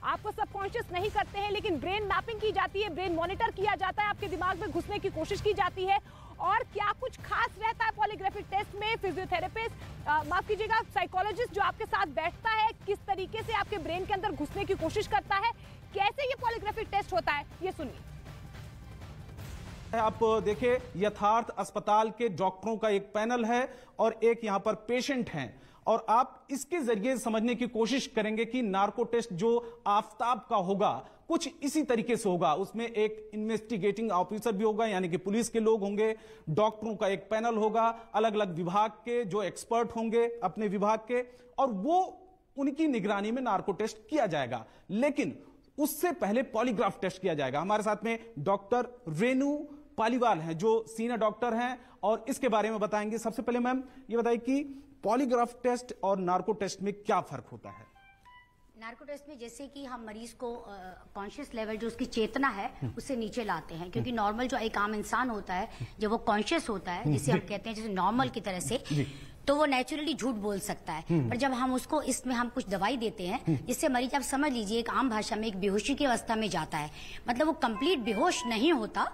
आपको सबकॉन्शियस नहीं करते हैं, लेकिन ब्रेन मैपिंग की जाती है, ब्रेन मॉनिटर किया जाता है, आपके दिमाग में घुसने की कोशिश की जाती है। और क्या कुछ खास रहता है पॉलीग्राफिक टेस्ट में? फिजियोथेरेपिस्ट, माफ कीजिएगा, साइकोलॉजिस्ट जो आपके साथ बैठता है, किस तरीके से आपके ब्रेन के अंदर घुसने की कोशिश करता है, कैसे ये पॉलीग्राफिक टेस्ट होता है, ये सुनिए। आप देखिए, यथार्थ अस्पताल के डॉक्टरों का एक पैनल है और एक यहां पर पेशेंट हैं, और आप इसके जरिए समझने की कोशिश करेंगे कि नार्को टेस्ट जो आफताब का होगा कुछ इसी तरीके से होगा। उसमें एक इन्वेस्टिगेटिंग ऑफिसर भी होगा, यानी कि पुलिस के लोग होंगे, डॉक्टरों का एक पैनल होगा, अलग अलग विभाग के जो एक्सपर्ट होंगे अपने विभाग के, और वो उनकी निगरानी में नार्को टेस्ट किया जाएगा। लेकिन उससे पहले पॉलीग्राफ टेस्ट किया जाएगा। हमारे साथ में डॉक्टर रेणु पालीवाल हैं जो सीनियर डॉक्टर हैं और इसके बारे में बताएंगे। सबसे पहले मैम ये बताइए कि पॉलीग्राफ टेस्ट और नार्को टेस्ट में क्या फर्क होता है? नार्को टेस्ट में जैसे कि हम मरीज को कॉन्शियस लेवल जो उसकी चेतना है उससे नीचे लाते हैं, क्योंकि नॉर्मल जो एक आम इंसान होता है जब वो कॉन्शियस होता है, जिसे हम कहते हैं जैसे नॉर्मल की तरह से, तो वो नेचुरली झूठ बोल सकता है। पर जब हम उसको इसमें हम कुछ दवाई देते हैं जिससे मरीज, आप समझ लीजिए एक आम भाषा में एक बेहोशी की अवस्था में जाता है, मतलब वो कंप्लीट बेहोश नहीं होता,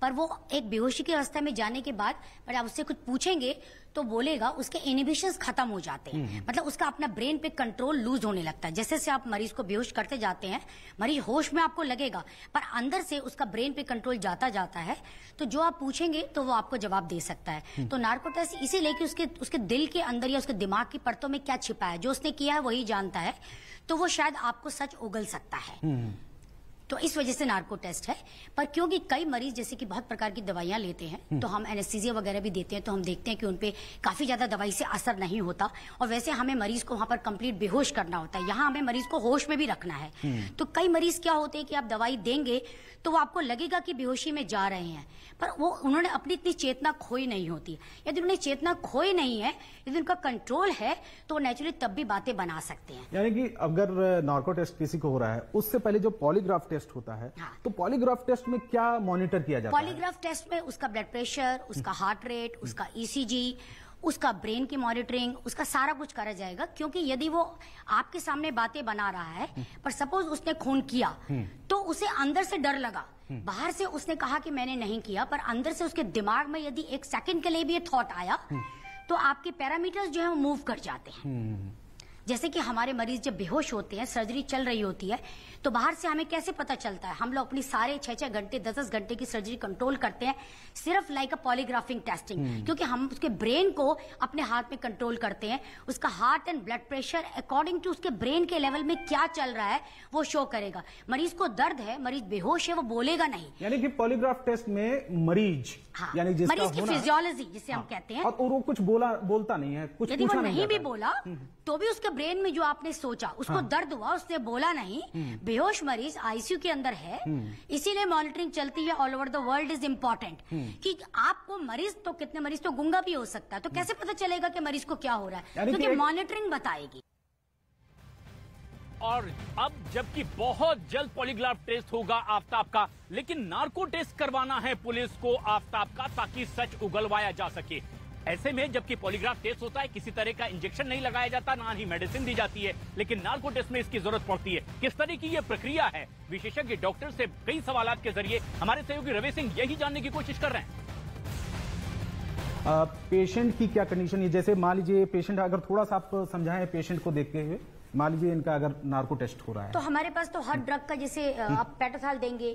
पर वो एक बेहोशी की अवस्था में जाने के बाद पर आप उससे कुछ पूछेंगे तो बोलेगा, उसके इनिबिशंस खत्म हो जाते हैं, मतलब उसका अपना ब्रेन पे कंट्रोल लूज होने लगता है। जैसे से आप मरीज को बेहोश करते जाते हैं, मरीज होश में आपको लगेगा, पर अंदर से उसका ब्रेन पे कंट्रोल जाता जाता है, तो जो आप पूछेंगे तो वो आपको जवाब दे सकता है। तो नार्को टेस्ट इसीलिए कि उसके दिल के अंदर या उसके दिमाग की परतों में क्या छिपा है, जो उसने किया है वही जानता है, तो वो शायद आपको सच उगल सकता है। तो इस वजह से नार्को टेस्ट है। पर क्योंकि कई मरीज जैसे कि बहुत प्रकार की दवाइयां लेते हैं, तो हम एनेस्थीसिया वगैरह भी देते हैं, तो हम देखते हैं कि उनपे काफी ज्यादा दवाई से असर नहीं होता, और वैसे हमें मरीज को वहां पर कंप्लीट बेहोश करना होता है, यहाँ हमें मरीज को होश में भी रखना है। तो कई मरीज क्या होते हैं कि आप दवाई देंगे तो वो आपको लगेगा कि बेहोशी में जा रहे हैं, पर वो उन्होंने अपनी इतनी चेतना खोई नहीं होती। यदि उन्होंने चेतना खोई नहीं है, यदि उनका कंट्रोल है, तो वो नेचुरली तब भी बातें बना सकते हैं। यानी कि अगर नार्को टेस्ट किसी को हो रहा है, उससे पहले जो पॉलीग्राफ टेस्ट होता है, हाँ। तो पॉलीग्राफ टेस्ट में क्या मॉनिटर किया जाता है? पॉलीग्राफ टेस्ट में उसका ब्लड प्रेशर, उसका हार्ट रेट, उसका ईसीजी, उसका ब्रेन की मॉनिटरिंग, उसका सारा कुछ करा जाएगा। क्योंकि यदि वो आपके सामने बातें बना रहा है, पर सपोज उसने खून किया, तो उसे अंदर से डर लगा, बाहर से उसने कहा कि मैंने नहीं किया, पर अंदर से उसके दिमाग में यदि एक सेकंड के लिए भी ये थॉट आया, तो आपके पैरामीटर्स जो है वो मूव कर जाते हैं। जैसे कि हमारे मरीज जब बेहोश होते हैं, सर्जरी चल रही होती है, तो बाहर से हमें कैसे पता चलता है? हम लोग अपनी सारे 6-6 घंटे 10-10 घंटे की सर्जरी कंट्रोल करते हैं, सिर्फ लाइक अ पॉलीग्राफिंग टेस्टिंग, क्योंकि हम उसके ब्रेन को अपने हाथ में कंट्रोल करते हैं। उसका heart and blood pressure according to उसके ब्रेन के लेवल में क्या चल रहा है वो शो करेगा। मरीज को दर्द है, मरीज बेहोश है, वो बोलेगा नहीं। यानी कि पॉलीग्राफ टेस्ट में मरीज, हाँ, यानी मरीज की फिजियोलॉजी जिसे हम कहते हैं, और वो कुछ बोलता नहीं है, कुछ यदि वो पूछा नहीं भी बोला तो भी उसके ब्रेन में जो आपने सोचा, उसको दर्द हुआ, उसने बोला नहीं, बेहोश मरीज आईसीयू के अंदर है, इसीलिए मॉनिटरिंग चलती है all over the world is important. कि आपको मरीज तो कितने मरीज तो गूंगा भी हो सकता है, तो कैसे पता चलेगा कि मरीज को क्या हो रहा है? क्योंकि मॉनिटरिंग बताएगी। और अब जबकि बहुत जल्द पॉलीग्राफ टेस्ट होगा आफताब का, लेकिन नार्को टेस्ट करवाना है पुलिस को आफताब का, ताकि सच उगलवाया जा सके। ऐसे में जबकि पॉलीग्राफ टेस्ट होता है, किसी तरह का इंजेक्शन नहीं लगाया जाता, ना ही मेडिसिन दी जाती है, लेकिन नार्को टेस्ट में इसकी जरूरत पड़ती है। किस तरह की ये प्रक्रिया है, विशेषज्ञ डॉक्टर से कई सवालात के जरिए हमारे सहयोगी रवि सिंह यही जानने की कोशिश कर रहे हैं। पेशेंट की क्या कंडीशन है? जैसे मान लीजिए पेशेंट, अगर थोड़ा सा आप समझाएं पेशेंट को देखते हुए, मान लीजिए इनका अगर नार्को टेस्ट हो रहा है, तो हमारे पास तो हर ड्रग का, जैसे आप पेटाथॉल देंगे